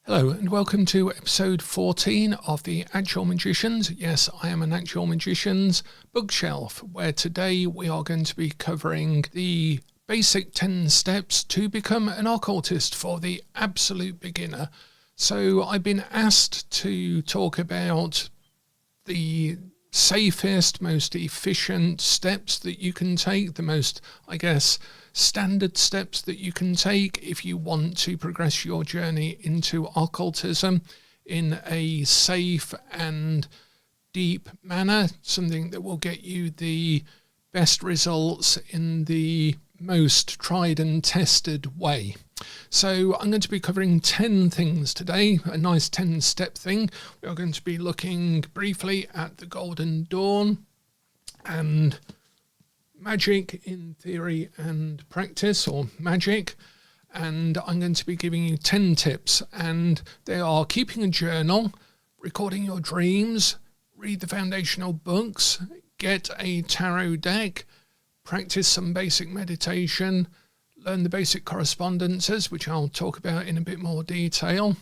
Hello and welcome to episode 14 of the Actual Magicians. Yes, I am an Actual Magicians bookshelf, where today we are going to be covering the basic 10 steps to become an occultist for the absolute beginner. So I've been asked to talk about the safest, most efficient steps that you can take, the most, standard steps that you can take if you want to progress your journey into occultism in a safe and deep manner, something that will get you the best results in the most tried and tested way. So I'm going to be covering 10 things today, a nice 10-step thing. We are going to be looking briefly at the Golden Dawn and magic in theory and practice, or magic, and I'm going to be giving you 10 tips, and they are keeping a journal, recording your dreams, read the foundational books, get a tarot deck, practice some basic meditation, learn the basic correspondences, which I'll talk about in a bit more detail,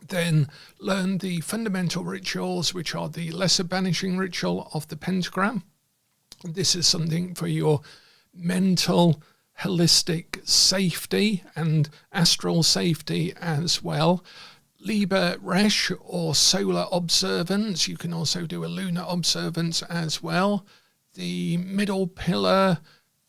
then learn the fundamental rituals, which are the lesser banishing ritual of the Pentagram. This is something for your mental, holistic safety and astral safety as well. Liber, Resh, or solar observance. You can also do a lunar observance as well. The middle pillar,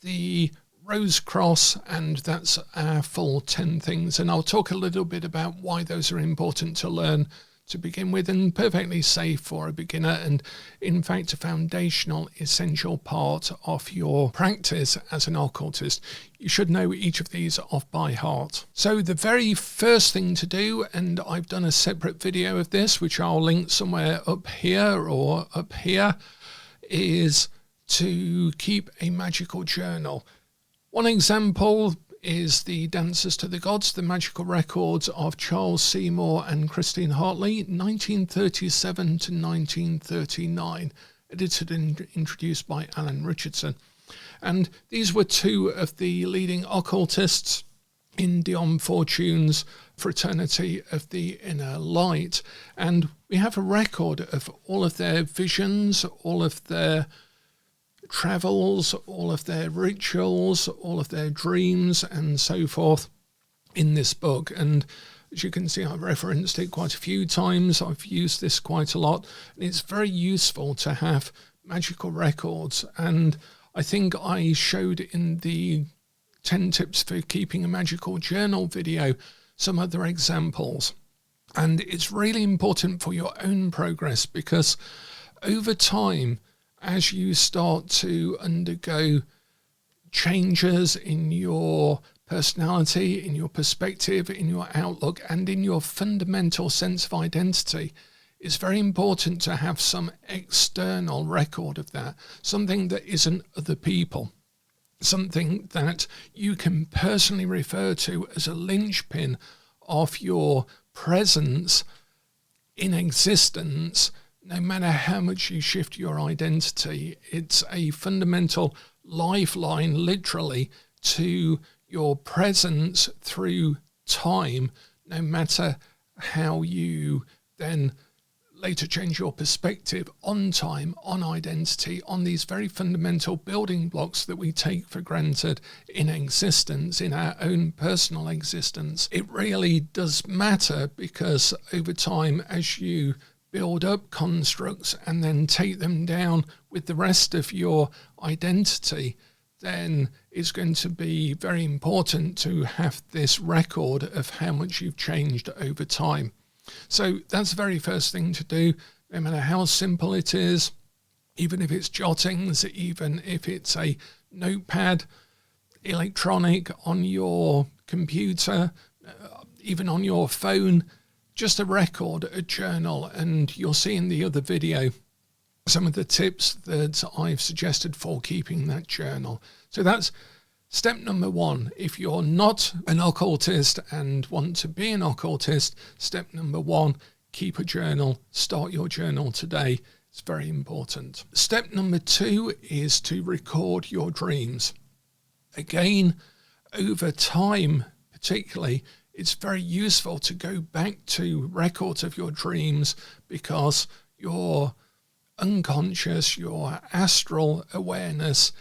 the rose cross, and that's our full 10 things. And I'll talk a little bit about why those are important to learn to begin with, and perfectly safe for a beginner, and in fact a foundational essential part of your practice as an occultist. You should know each of these off by heart. So the very first thing to do, and I've done a separate video of this which I'll link somewhere up here or up here, is to keep a magical journal. One example is the Dancers to the Gods, the magical records of Charles Seymour and Christine Hartley, 1937 to 1939, edited and introduced by Alan Richardson. And these were two of the leading occultists in Dion Fortune's Fraternity of the Inner Light. And we have a record of all of their visions, all of their travels, all of their rituals, all of their dreams and so forth in this book. And as you can see, I've referenced it quite a few times. I've used this quite a lot, and it's very useful to have magical records. And I think I showed in the 10 tips for keeping a magical journal video some other examples. And it's really important for your own progress, because over time, as you start to undergo changes in your personality, in your perspective, in your outlook, and in your fundamental sense of identity, it's very important to have some external record of that, something that isn't other people, something that you can personally refer to as a linchpin of your presence in existence. No matter how much you shift your identity, it's a fundamental lifeline, literally, to your presence through time, no matter how you then later change your perspective on time, on identity, on these very fundamental building blocks that we take for granted in existence, in our own personal existence. It really does matter, because over time, as you build up constructs and then take them down with the rest of your identity, then it's going to be very important to have this record of how much you've changed over time. So that's the very first thing to do, no matter how simple it is, even if it's jottings, even if it's a notepad, electronic on your computer, even on your phone. Just a record, a journal, and you'll see in the other video some of the tips that I've suggested for keeping that journal. So that's step number 1. If you're not an occultist and want to be an occultist, step number 1, keep a journal. Start your journal today. It's very important. Step number 2 is to record your dreams. Again, over time, particularly, it's very useful to go back to records of your dreams, because your unconscious, your astral awareness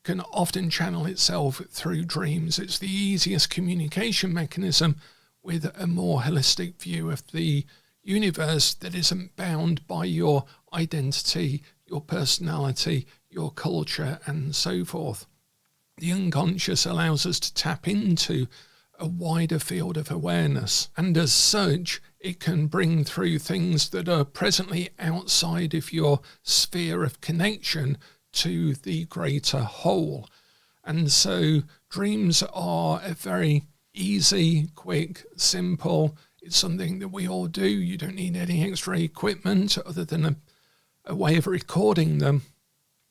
can often channel itself through dreams. It's the easiest communication mechanism with a more holistic view of the universe that isn't bound by your identity, your personality, your culture, and so forth. The unconscious allows us to tap into a wider field of awareness, and as such, it can bring through things that are presently outside of your sphere of connection to the greater whole. And so dreams are a very easy, quick, simple, it's something that we all do. You don't need any extra equipment other than a way of recording them.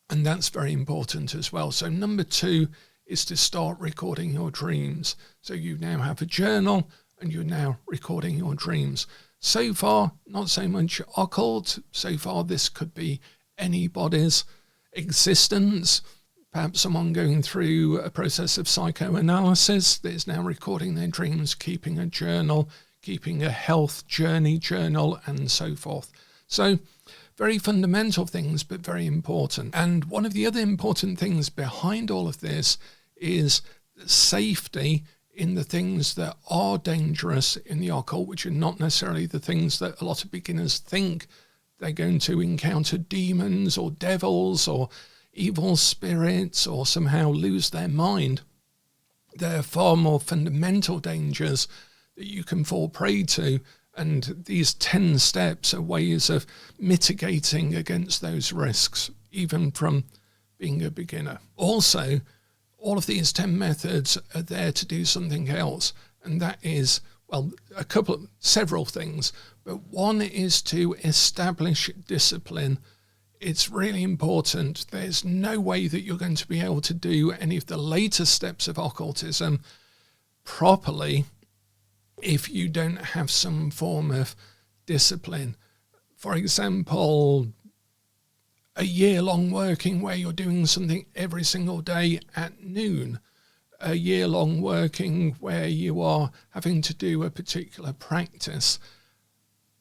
And that's very important as well. So number 2 is to start recording your dreams. So you now have a journal and you're now recording your dreams. So far, not so much occult. So far, this could be anybody's existence. Perhaps someone going through a process of psychoanalysis that is now recording their dreams, keeping a journal, keeping a health journey journal, and so forth. So very fundamental things, but very important. And one of the other important things behind all of this is safety in the things that are dangerous in the occult, which are not necessarily the things that a lot of beginners think. They're going to encounter demons or devils or evil spirits or somehow lose their mind. There are far more fundamental dangers that you can fall prey to, and these 10 steps are ways of mitigating against those risks, even from being a beginner. Also, all of these 10 methods are there to do something else, and that is, well, several things, but one is to establish discipline. It's really important. There's no way that you're going to be able to do any of the later steps of occultism properly if you don't have some form of discipline. For example, a year-long working where you're doing something every single day at noon, a year-long working where you are having to do a particular practice.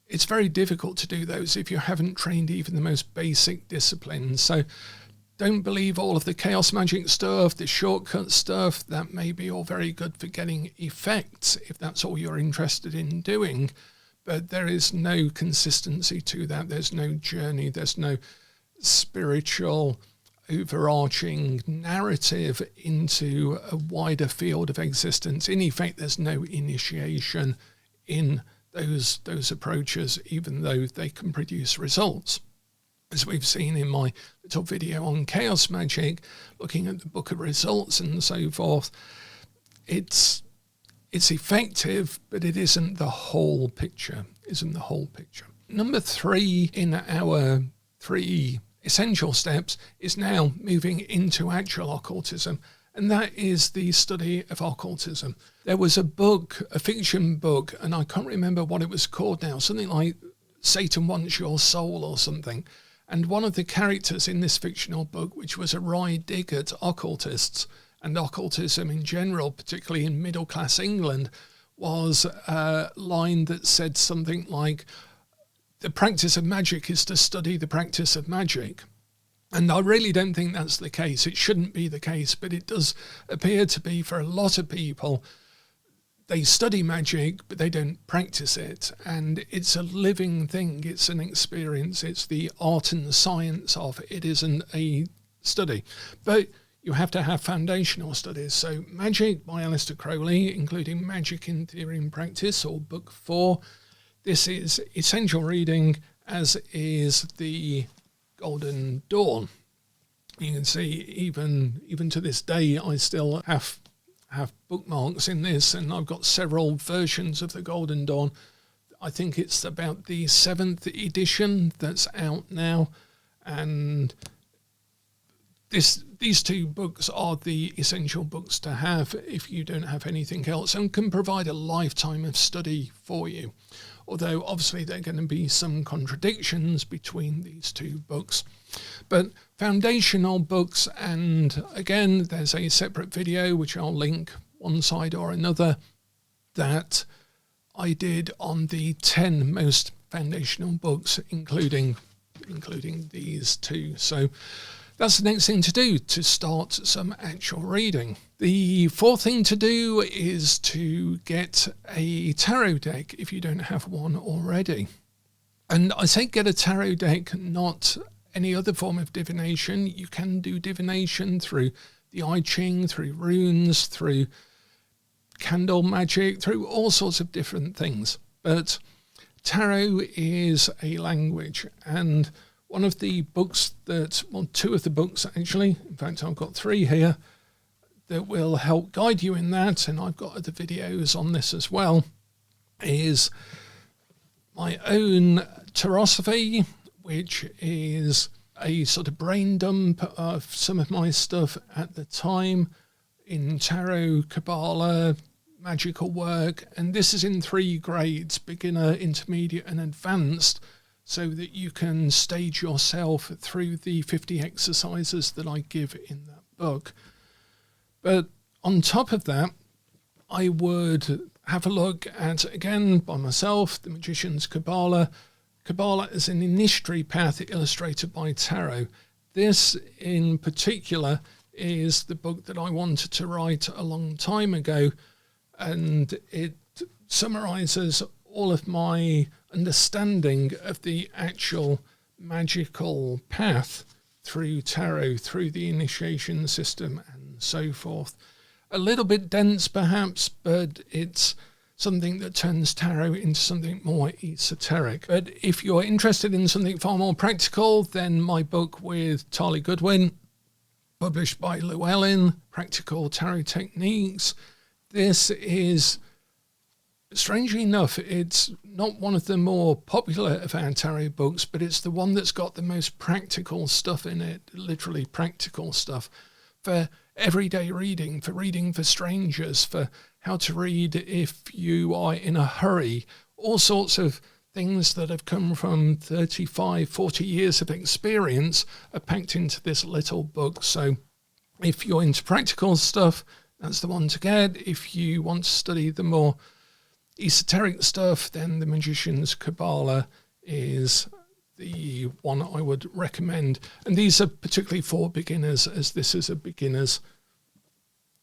It's very difficult to do those if you haven't trained even the most basic disciplines. So don't believe all of the chaos magic stuff, the shortcut stuff. That may be all very good for getting effects if that's all you're interested in doing, but there is no consistency to that. There's no journey. There's no spiritual overarching narrative into a wider field of existence. In effect, there's no initiation in those approaches, even though they can produce results. As we've seen in my little video on chaos magic, looking at the book of results and so forth, it's effective, but it isn't the whole picture. Number 3 in our 3 essential steps is now moving into actual occultism, and that is the study of occultism. There was a book, a fiction book, and I can't remember what it was called now, something like Satan Wants Your Soul or something. And one of the characters in this fictional book, which was a wry dig at occultists and occultism in general, particularly in middle-class England, was a line that said something like, the practice of magic is to study the practice of magic. And I really don't think that's the case. It shouldn't be the case, but it does appear to be for a lot of people. They study magic, but they don't practice it. And it's a living thing. It's an experience. It's the art and the science of it. It isn't a study. But you have to have foundational studies. So Magick by Aleister Crowley, including Magick in Theory and Practice, or Book 4. This is essential reading, as is the Golden Dawn. You can see even to this day, I still have bookmarks in this, and I've got several versions of the Golden Dawn. I think it's about the 7th edition that's out now, and these 2 books are the essential books to have if you don't have anything else, and can provide a lifetime of study for you. Although obviously there are going to be some contradictions between these 2 books. But foundational books, and again, there's a separate video which I'll link one side or another, that I did on the 10 most foundational books, including these two. So that's the next thing to do, to start some actual reading. The fourth thing to do is to get a tarot deck if you don't have one already. And I say get a tarot deck, not any other form of divination. You can do divination through the I Ching, through runes, through candle magic, through all sorts of different things. But tarot is a language, and one of the books two of the books actually, in fact I've got 3 here, that will help guide you in that, and I've got other videos on this as well, is my own Tarosophy, which is a sort of brain dump of some of my stuff at the time in tarot, Kabbalah, magical work, and this is in 3 grades, beginner, intermediate and advanced, so that you can stage yourself through the 50 exercises that I give in that book. But on top of that, I would have a look at, again, by myself, The Magician's Kabbalah. Kabbalah is an initiatory path illustrated by tarot. This in particular is the book that I wanted to write a long time ago, and it summarizes all of my understanding of the actual magical path through tarot, through the initiation system and so forth. A little bit dense perhaps, but it's something that turns tarot into something more esoteric. But if you're interested in something far more practical, then my book with Tarly Goodwin, published by Llewellyn, Practical Tarot Techniques. This is, strangely enough, it's not one of the more popular of our tarot books, but it's the one that's got the most practical stuff in it, literally practical stuff, for everyday reading for strangers, for how to read if you are in a hurry, all sorts of things that have come from 35, 40 years of experience are packed into this little book. So if you're into practical stuff, that's the one to get. If you want to study the more esoteric stuff, then The Magician's Kabbalah is the one I would recommend. And these are particularly for beginners, as this is a beginner's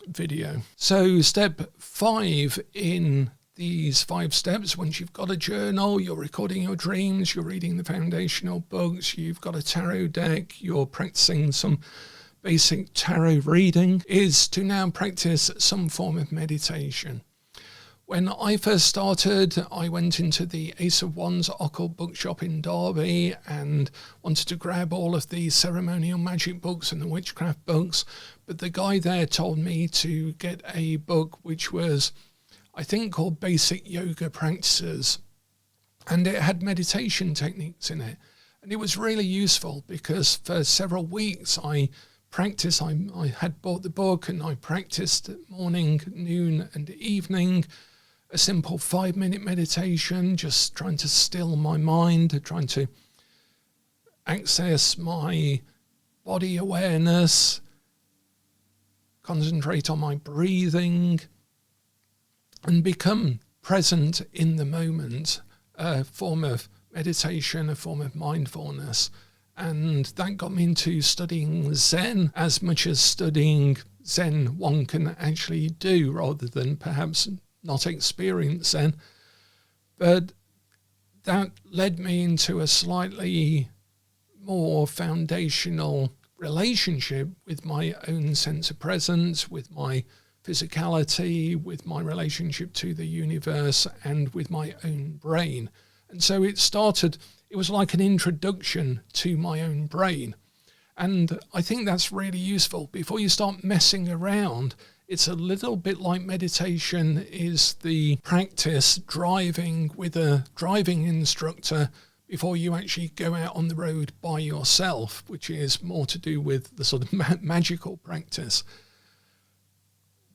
video. So step 5 in these 5 steps, once you've got a journal, you're recording your dreams, you're reading the foundational books, you've got a tarot deck, you're practicing some basic tarot reading, is to now practice some form of meditation. When I first started, I went into the Ace of Wands occult bookshop in Derby and wanted to grab all of the ceremonial magic books and the witchcraft books, but the guy there told me to get a book which was, I think, called Basic Yoga Practices, and it had meditation techniques in it. And it was really useful because for several weeks I practiced. I had bought the book and I practiced morning, noon and evening, a simple 5-minute meditation, just trying to still my mind, trying to access my body awareness, concentrate on my breathing, and become present in the moment, a form of meditation, a form of mindfulness. And that got me into studying Zen as much as studying Zen one can actually do, rather than perhaps not experience Zen. But that led me into a slightly more foundational relationship with my own sense of presence, with my physicality, with my relationship to the universe, and with my own brain. And so it was like an introduction to my own brain. And I think that's really useful. Before you start messing around, it's a little bit like meditation is the practice driving with a driving instructor before you actually go out on the road by yourself, which is more to do with the sort of magical practice.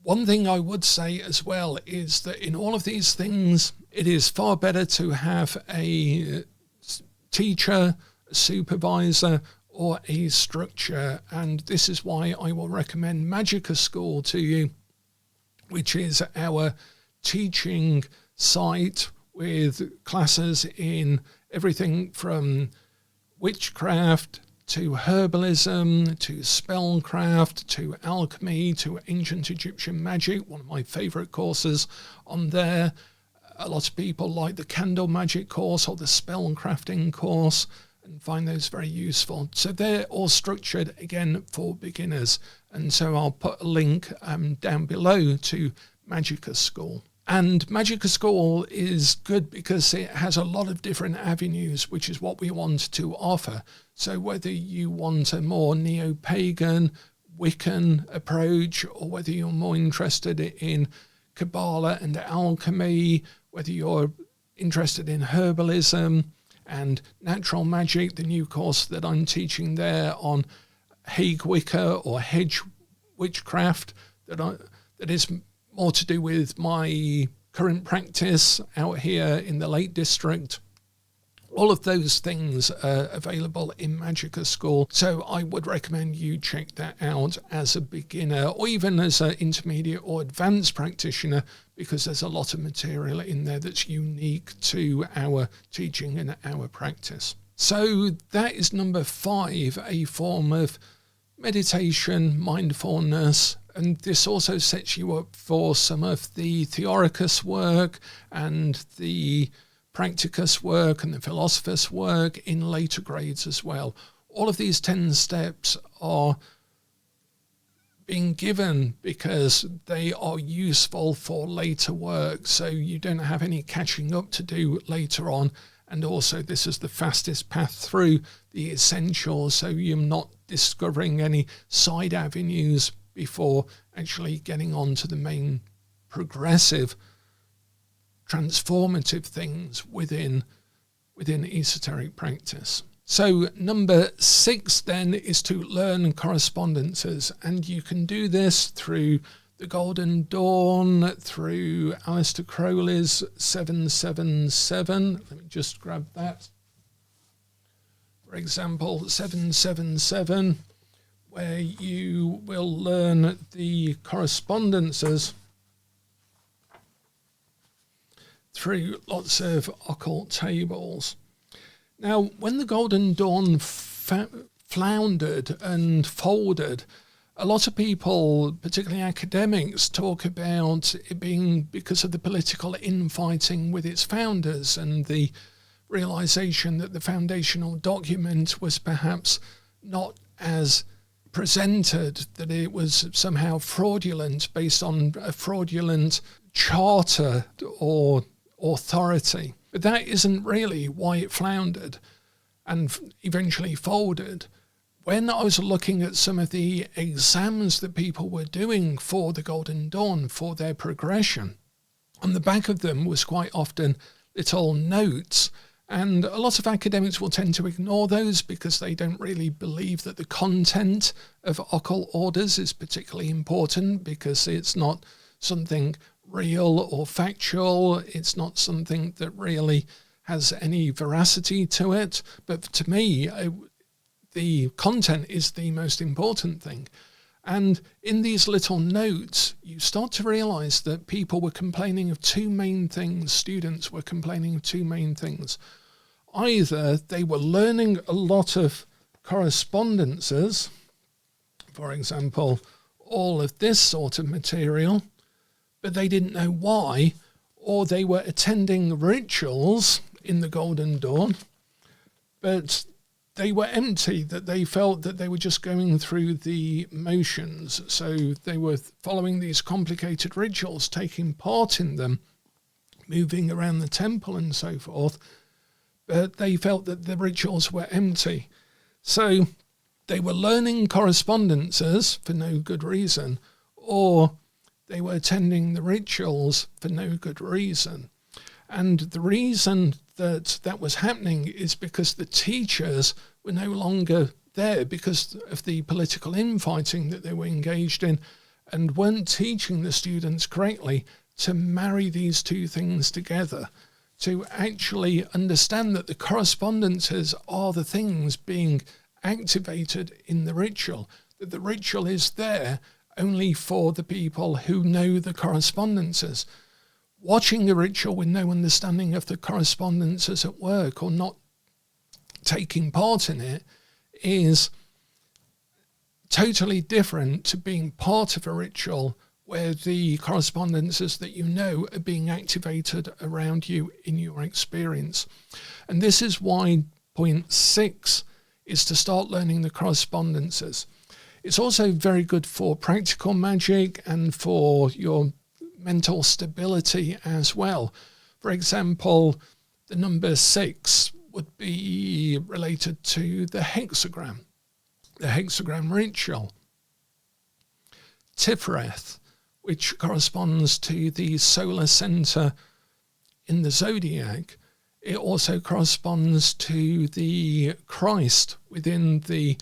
One thing I would say as well is that in all of these things, it is far better to have a teacher, a supervisor, or a structure. And this is why I will recommend Magica School to you, which is our teaching site with classes in everything from witchcraft to herbalism, to spellcraft, to alchemy, to ancient Egyptian magic, one of my favourite courses on there. A lot of people like the candle magic course or the spellcrafting course and find those very useful. So they're all structured, again, for beginners. And so I'll put a link down below to Magicka School. And Magicka School is good because it has a lot of different avenues, which is what we want to offer. So whether you want a more neo-pagan, Wiccan approach, or whether you're more interested in Kabbalah and alchemy, whether you're interested in herbalism and natural magic, the new course that I'm teaching there on Hague Wicca or hedge witchcraft, that is more to do with my current practice out here in the Lake District. All of those things are available in Magicka School, so I would recommend you check that out as a beginner or even as an intermediate or advanced practitioner, because there's a lot of material in there that's unique to our teaching and our practice. So that is number 5, a form of meditation, mindfulness, and this also sets you up for some of the Theoricus work and the Practicus work and the Philosophus work in later grades as well. All of these 10 steps are being given because they are useful for later work, so you don't have any catching up to do later on. And also this is the fastest path through the essentials, so you're not discovering any side avenues before actually getting on to the main progressive, transformative things within esoteric practice. So number 6 then is to learn correspondences, and you can do this through the Golden Dawn, through Aleister Crowley's 777. Let me just grab that. For example, 777, where you will learn the correspondences through lots of occult tables. Now, when the Golden Dawn floundered and folded, a lot of people, particularly academics, talk about it being because of the political infighting with its founders and the realization that the foundational document was perhaps not as presented, that it was somehow fraudulent based on a fraudulent charter or authority. But that isn't really why it floundered and eventually folded. When I was looking at some of the exams that people were doing for the Golden Dawn, for their progression, on the back of them was quite often little notes, and a lot of academics will tend to ignore those because they don't really believe that the content of occult orders is particularly important, because it's not something real or factual, it's not something that really has any veracity to it. But to me, the content is the most important thing. And in these little notes, you start to realize that people were complaining of 2 main things. Students were complaining of 2 main things. Either they were learning a lot of correspondences, for example, all of this sort of material, but they didn't know why, or they were attending rituals in the Golden Dawn, but they were empty, that they felt that they were just going through the motions. So they were following these complicated rituals, taking part in them, moving around the temple and so forth, but they felt that the rituals were empty. So they were learning correspondences for no good reason, or they were attending the rituals for no good reason. And the reason that that was happening is because the teachers were no longer there because of the political infighting that they were engaged in, and weren't teaching the students correctly to marry these 2 things together, to actually understand that the correspondences are the things being activated in the ritual, that the ritual is there only for the people who know the correspondences. watching a ritual with no understanding of the correspondences at work or not taking part in it is totally different to being part of a ritual where the correspondences that you know are being activated around you in your experience. And this is why point 6 is to start learning the correspondences. It's also very good for practical magic and for your mental stability as well. For example, the number 6 would be related to the hexagram ritual. Tifereth, which corresponds to the solar center in the zodiac. It also corresponds to the Christ within the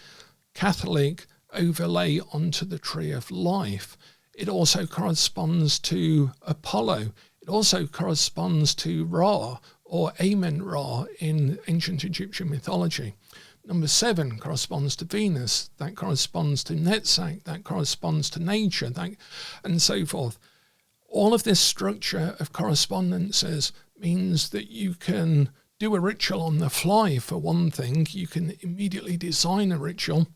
Catholic overlay onto the tree of life. It also corresponds to Apollo. It also corresponds to Ra or Amen-Ra in ancient Egyptian mythology. Number 7 corresponds to Venus, that corresponds to Netzach, that corresponds to nature, and so forth. All of this structure of correspondences means that you can do a ritual on the fly, for one thing. You can immediately design a ritual,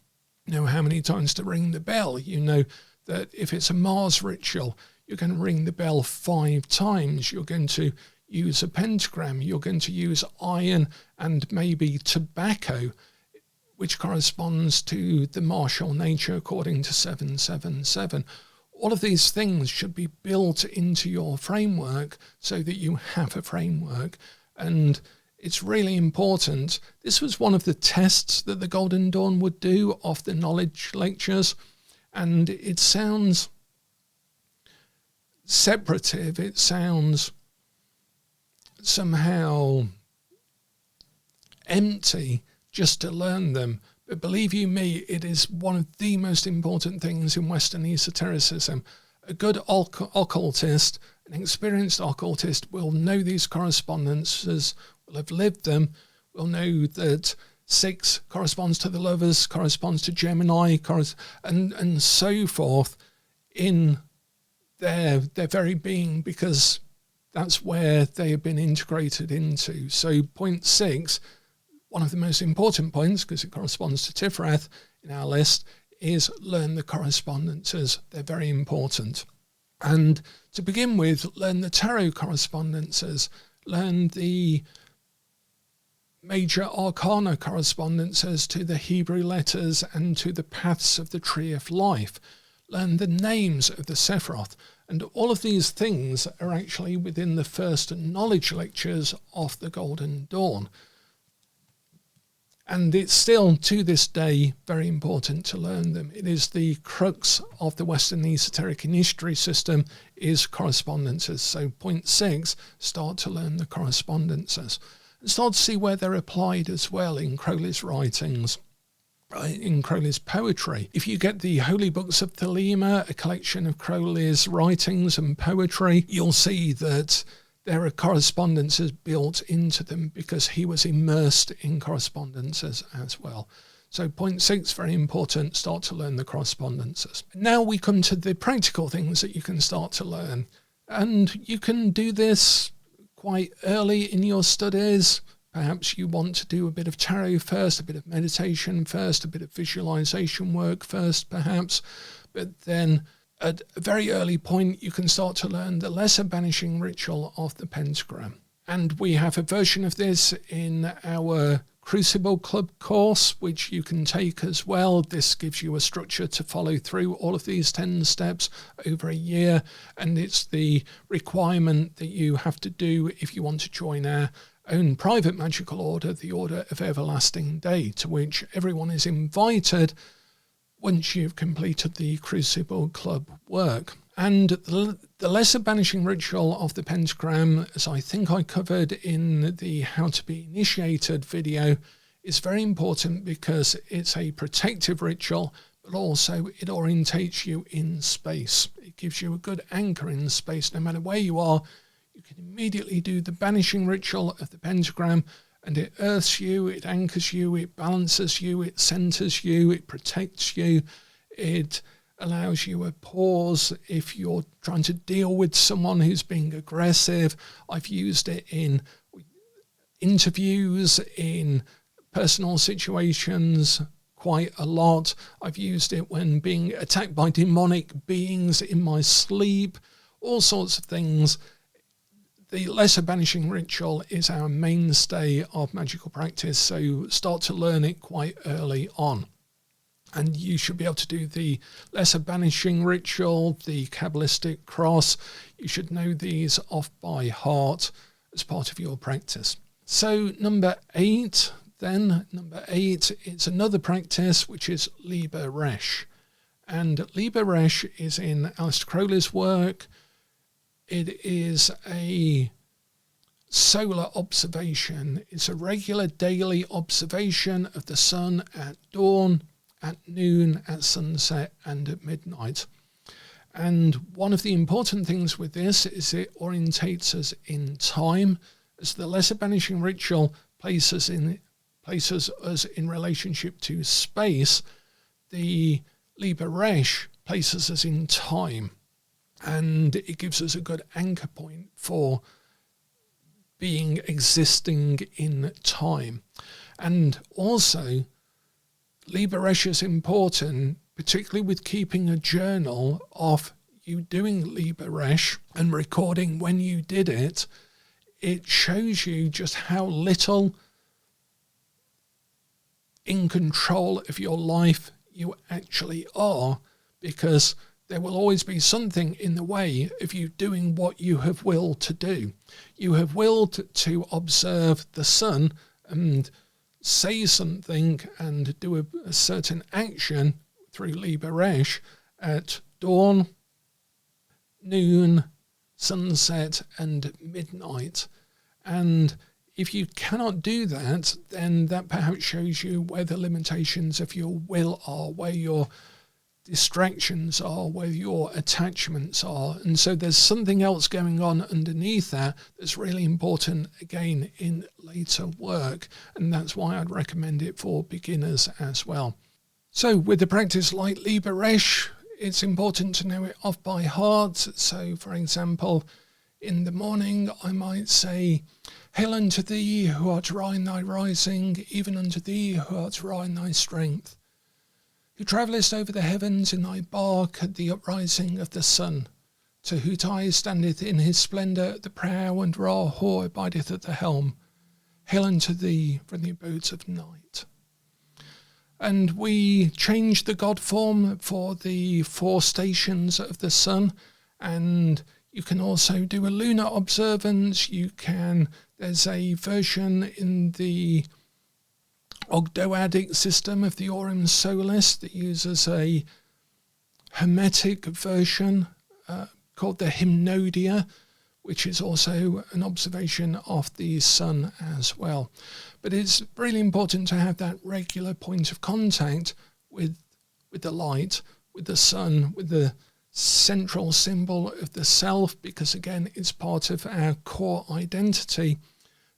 know how many times to ring the bell. You know that if it's a Mars ritual, you're going to ring the bell 5 times. You're going to use a pentagram. You're going to use iron and maybe tobacco, which corresponds to the martial nature according to 777. All of these things should be built into your framework so that you have a framework. And it's really important. This was one of the tests that the Golden Dawn would do of the knowledge lectures. And it sounds separative. It sounds somehow empty just to learn them. But believe you me, it is one of the most important things in Western Esotericism. A good occultist, an experienced occultist, will know these correspondences, will have lived them, will know that 6 corresponds to the Lovers, corresponds to Gemini, and so forth in their very being, because that's where they have been integrated into. So point 6, one of the most important points, because it corresponds to Tifereth in our list, is learn the correspondences. They're very important. And to begin with, learn the tarot correspondences, learn the major arcana correspondences to the Hebrew letters and to the paths of the tree of life, learn the names of the Sephiroth. And all of these things are actually within the first knowledge lectures of the Golden Dawn. And it's still, to this day, very important to learn them. It is the crux of the Western Esoteric Initiatory system, is correspondences. So point 6, start to learn the correspondences. And start to see where they're applied as well in Crowley's writings, in Crowley's poetry. If you get the Holy Books of Thelema, a collection of Crowley's writings and poetry, you'll see that there are correspondences built into them because he was immersed in correspondences as well. So point 6, very important, start to learn the correspondences. Now we come to the practical things that you can start to learn. And you can do this quite early in your studies. Perhaps you want to do a bit of tarot first, a bit of meditation first, a bit of visualization work first, perhaps. But then at a very early point, you can start to learn the lesser banishing ritual of the pentagram. And we have a version of this in our Crucible Club course, which you can take as well. This gives you a structure to follow through all of these 10 steps over a year. And it's the requirement that you have to do if you want to join our own private magical order, the Order of Everlasting Day, to which everyone is invited once you've completed the Crucible Club work. And the lesser banishing ritual of the pentagram, as I think I covered in the How to Be Initiated video, is very important because it's a protective ritual, but also it orientates you in space. It gives you a good anchor in space. No matter where you are, you can immediately do the banishing ritual of the pentagram, and it earths you, it anchors you, it balances you, it centers you, it protects you, it allows you a pause if you're trying to deal with someone who's being aggressive. I've used it in interviews, in personal situations quite a lot. I've used it when being attacked by demonic beings in my sleep, all sorts of things. The lesser banishing ritual is our mainstay of magical practice, so start to learn it quite early on. And you should be able to do the lesser banishing ritual, the Kabbalistic cross. You should know these off by heart as part of your practice. So number 8, it's another practice which is Liber Resh. And Liber Resh is in Aleister Crowley's work. It is a solar observation. It's a regular daily observation of the sun at dawn, at noon, at sunset, and at midnight. And one of the important things with this is it orientates us in time, as the lesser banishing ritual places us in relationship to space. The Liber Resh places us in time, and it gives us a good anchor point for existing in time. And also, Liber Resh is important, particularly with keeping a journal of you doing Liber Resh and recording when you did it. It shows you just how little in control of your life you actually are, because there will always be something in the way of you doing what you have willed to do. You have willed to observe the sun and say something and do a certain action through Liber Resh at dawn, noon, sunset, and midnight. And if you cannot do that, then that perhaps shows you where the limitations of your will are, where your distractions are, where your attachments are. And so there's something else going on underneath that that's really important, again, in later work. And that's why I'd recommend it for beginners as well. So with a practice like Liber Resh, it's important to know it off by heart. So, for example, in the morning, I might say, "Hail unto thee who art Ra in thy rising, even unto thee who art Ra in thy strength, who travellest over the heavens in thy bark at the uprising of the sun, to Hutai standeth in his splendour at the prow, and Ra Hor abideth at the helm. Hail unto thee from the abodes of night." And we change the god form for the 4 stations of the sun, and you can also do a lunar observance. There's a version in the Ogdoadic system of the Aurum Solis that uses a Hermetic version called the Hymnodia, which is also an observation of the sun as well. But it's really important to have that regular point of contact with the light, with the sun, with the central symbol of the self, because again, it's part of our core identity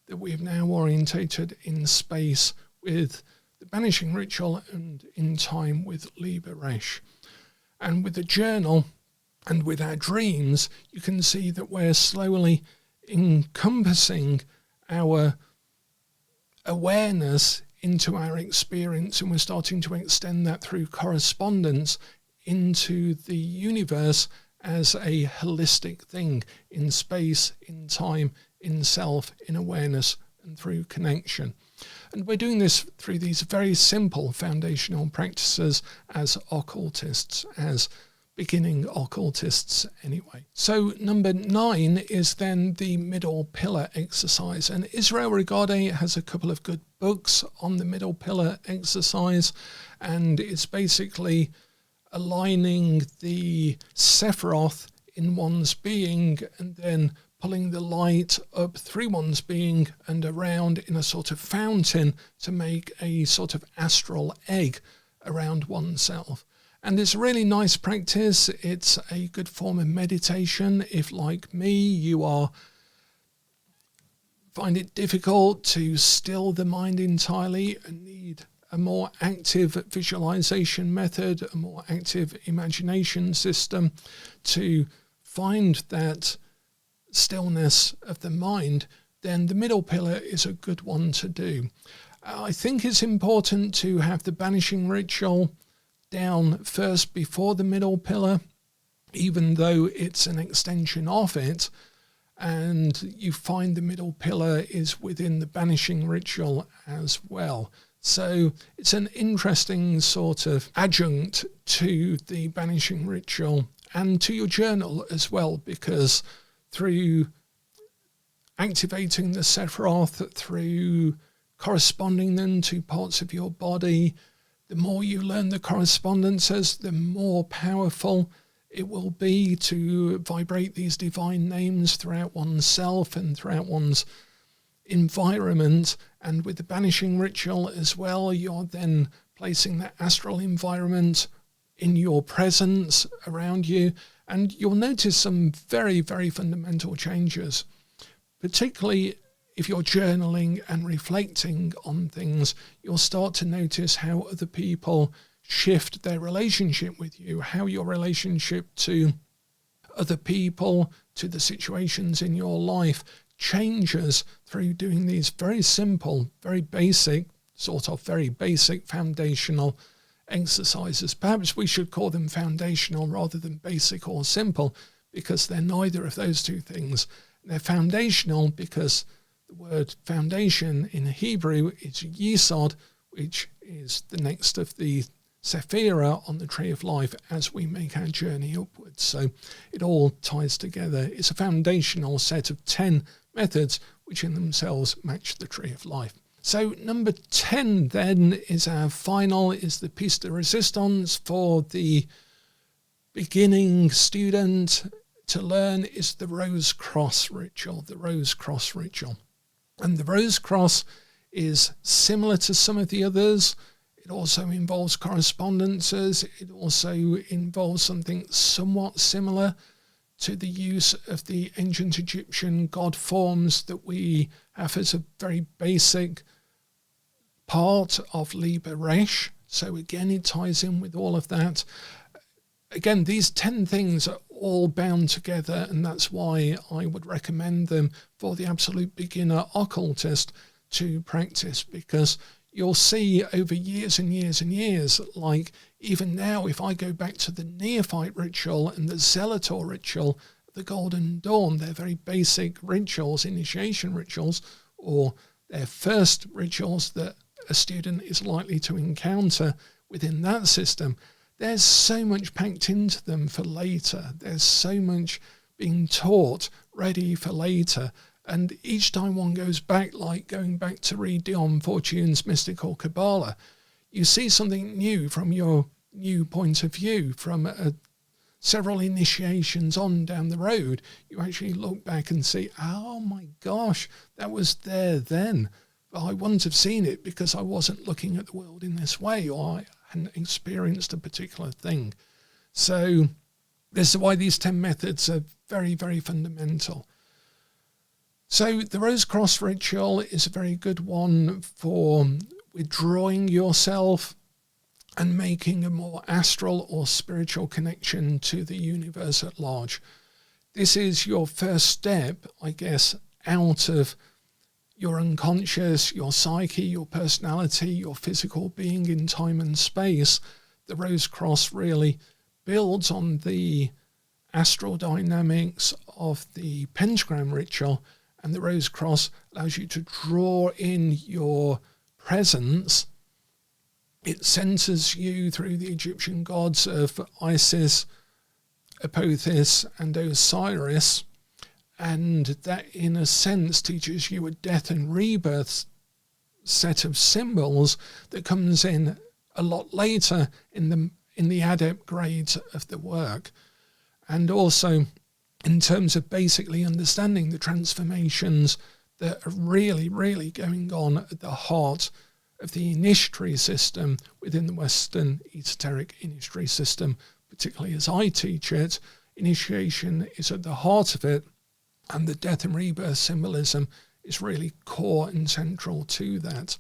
that we have now orientated in space with the banishing ritual and in time with Liber Resh. And with the journal and with our dreams, you can see that we're slowly encompassing our awareness into our experience, and we're starting to extend that through correspondence into the universe as a holistic thing in space, in time, in self, in awareness, and through connection. And we're doing this through these very simple foundational practices as occultists, as beginning occultists anyway. So number 9 is then the middle pillar exercise. And Israel Regardie has a couple of good books on the middle pillar exercise, and it's basically aligning the Sephiroth in one's being and then pulling the light up through one's being and around in a sort of fountain to make a sort of astral egg around oneself. And it's a really nice practice. It's a good form of meditation. If, like me, you find it difficult to still the mind entirely and need a more active visualization method, a more active imagination system to find that stillness of the mind, then the middle pillar is a good one to do. I think it's important to have the banishing ritual down first before the middle pillar, even though it's an extension of it, and you find the middle pillar is within the banishing ritual as well. So it's an interesting sort of adjunct to the banishing ritual and to your journal as well, because through activating the Sephiroth, through corresponding them to parts of your body, the more you learn the correspondences, the more powerful it will be to vibrate these divine names throughout oneself and throughout one's environment. And with the banishing ritual as well, you're then placing that astral environment in your presence around you, and you'll notice some very, very fundamental changes, particularly if you're journaling and reflecting on things. You'll start to notice how other people shift their relationship with you, how your relationship to other people, to the situations in your life changes through doing these very simple, very basic foundational exercises. Perhaps we should call them foundational rather than basic or simple, because they're neither of those two things. They're foundational because the word foundation in Hebrew is yesod, which is the next of the Sephira on the tree of life as we make our journey upwards. So it all ties together. It's a foundational set of 10 methods which in themselves match the tree of life. So number 10 then is our final, is the piece de resistance for the beginning student to learn, is the Rose Cross ritual, the Rose Cross ritual. And the Rose Cross is similar to some of the others. It also involves correspondences. It also involves something somewhat similar to the use of the ancient Egyptian god forms that we have as a very basic part of Liber Resh. So again, it ties in with all of that. Again, these 10 things are all bound together, and that's why I would recommend them for the absolute beginner occultist to practice, because you'll see over years and years and years, like even now, if I go back to the neophyte ritual and the zealotor ritual, the Golden Dawn, they're very basic rituals, initiation rituals, or they're first rituals that a student is likely to encounter within that system. There's so much packed into them for later. There's so much being taught ready for later. And each time one goes back, like going back to read Dion Fortune's Mystical Kabbalah, you see something new from your new point of view. From several initiations on down the road, you actually look back and see, oh my gosh, that was there then. But I wouldn't have seen it because I wasn't looking at the world in this way, or I hadn't experienced a particular thing. So this is why these 10 methods are very, very fundamental. So the Rose Cross ritual is a very good one for withdrawing yourself and making a more astral or spiritual connection to the universe at large. This is your first step, I guess, out of your unconscious, your psyche, your personality, your physical being in time and space. The Rose Cross really builds on the astral dynamics of the Pentagram ritual, and the Rose Cross allows you to draw in your presence. It centers you through the Egyptian gods of Isis, Apophis, and Osiris, and that in a sense teaches you a death and rebirth set of symbols that comes in a lot later in the adept grades of the work. And also in terms of basically understanding the transformations that are really, really going on at the heart of the initiatory system within the Western Esoteric initiatory system, particularly as I teach it. Initiation is at the heart of it, and the death and rebirth symbolism is really core and central to that.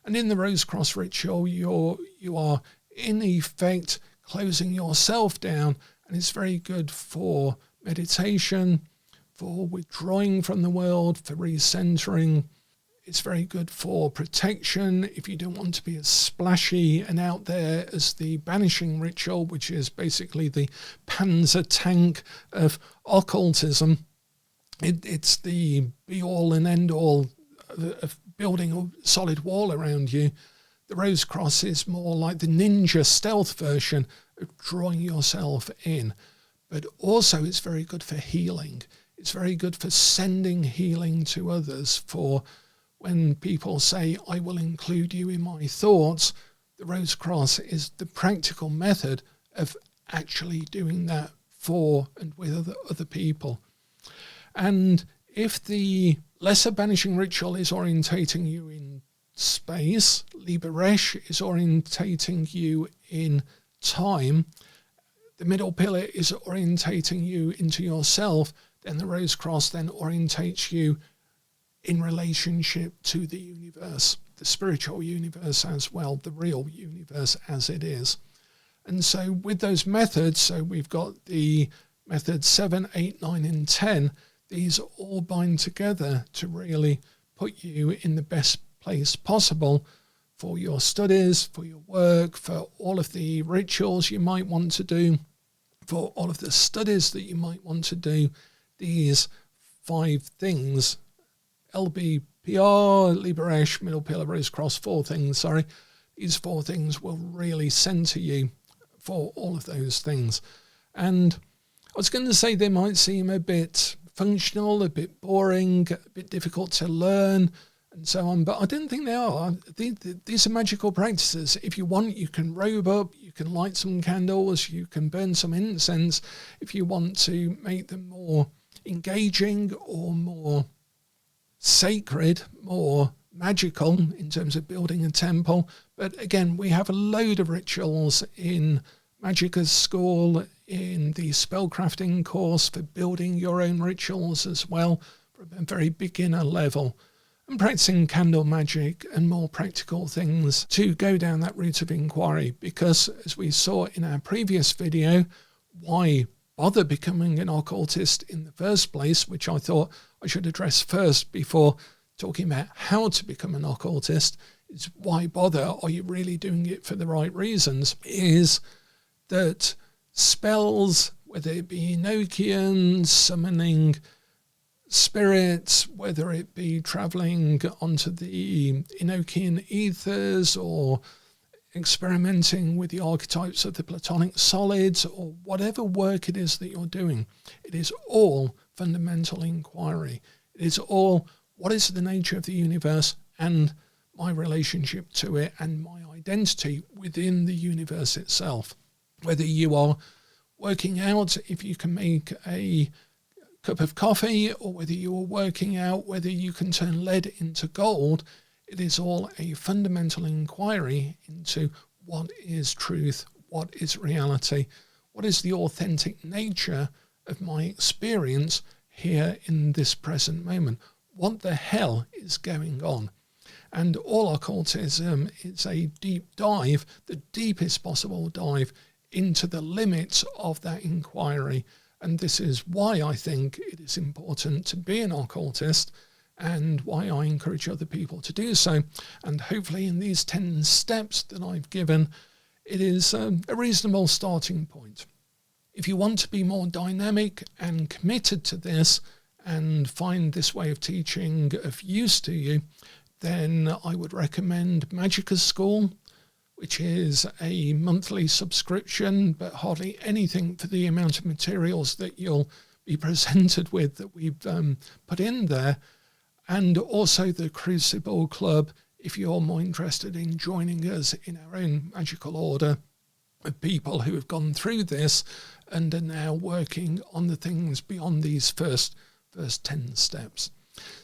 And in the Rose Cross ritual, you are in effect closing yourself down, and it's very good for meditation, for withdrawing from the world, for recentering. It's very good for protection if you don't want to be as splashy and out there as the Banishing ritual, which is basically the Panzer tank of occultism. It's the be-all and end-all of building a solid wall around you. The Rose Cross is more like the ninja stealth version of drawing yourself in. But also it's very good for healing. It's very good for sending healing to others. For when people say, I will include you in my thoughts, the Rose Cross is the practical method of actually doing that for and with other people. And if the lesser Banishing ritual is orientating you in space, Liber Resh is orientating you in time, the middle pillar is orientating you into yourself, then the Rose Cross then orientates you in relationship to the universe, the spiritual universe as well, the real universe as it is. And so with those methods, so we've got the methods 7, 8, 9 and 10, these all bind together to really put you in the best place possible for your studies, for your work, for all of the rituals you might want to do, for all of the studies that you might want to do. These 5 things, LBPR, Liber Resh, middle pillar, Rose Cross, 4 things, these 4 things will really center you for all of those things. And I was going to say they might seem a bit functional, a bit boring, a bit difficult to learn, and so on, but I don't think they are. These are magical practices. If you want, you can robe up, you can light some candles, you can burn some incense. If you want to make them more engaging or more sacred, more magical in terms of building a temple. But again, we have a load of rituals in Magicka's school, in the spellcrafting course for building your own rituals as well, from a very beginner level, and practicing candle magic and more practical things to go down that route of inquiry. Because as we saw in our previous video, why bother becoming an occultist in the first place, which I thought I should address first before talking about how to become an occultist, is why bother? Are you really doing it for the right reasons? Is that spells, whether it be Enochian, summoning spirits, whether it be travelling onto the Enochian ethers or experimenting with the archetypes of the Platonic solids, or whatever work it is that you're doing, it is all fundamental inquiry. It is all, what is the nature of the universe and my relationship to it and my identity within the universe itself. Whether you are working out if you can make a cup of coffee, or whether you are working out whether you can turn lead into gold, it is all a fundamental inquiry into what is truth, what is reality, what is the authentic nature of my experience here in this present moment. What the hell is going on? And all occultism is a deep dive, the deepest possible dive into the limits of that inquiry. And this is why I think it is important to be an occultist, and why I encourage other people to do so. And hopefully in these 10 steps that I've given, it is a reasonable starting point. If you want to be more dynamic and committed to this and find this way of teaching of use to you, then I would recommend Magicka's School, which is a monthly subscription, but hardly anything for the amount of materials that you'll be presented with that we've put in there. And also the Crucible Club, if you're more interested in joining us in our own magical order of people who have gone through this and are now working on the things beyond these first 10 steps.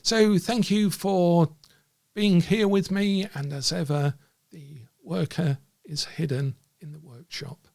So thank you for being here with me, and as ever, the worker is hidden in the workshop.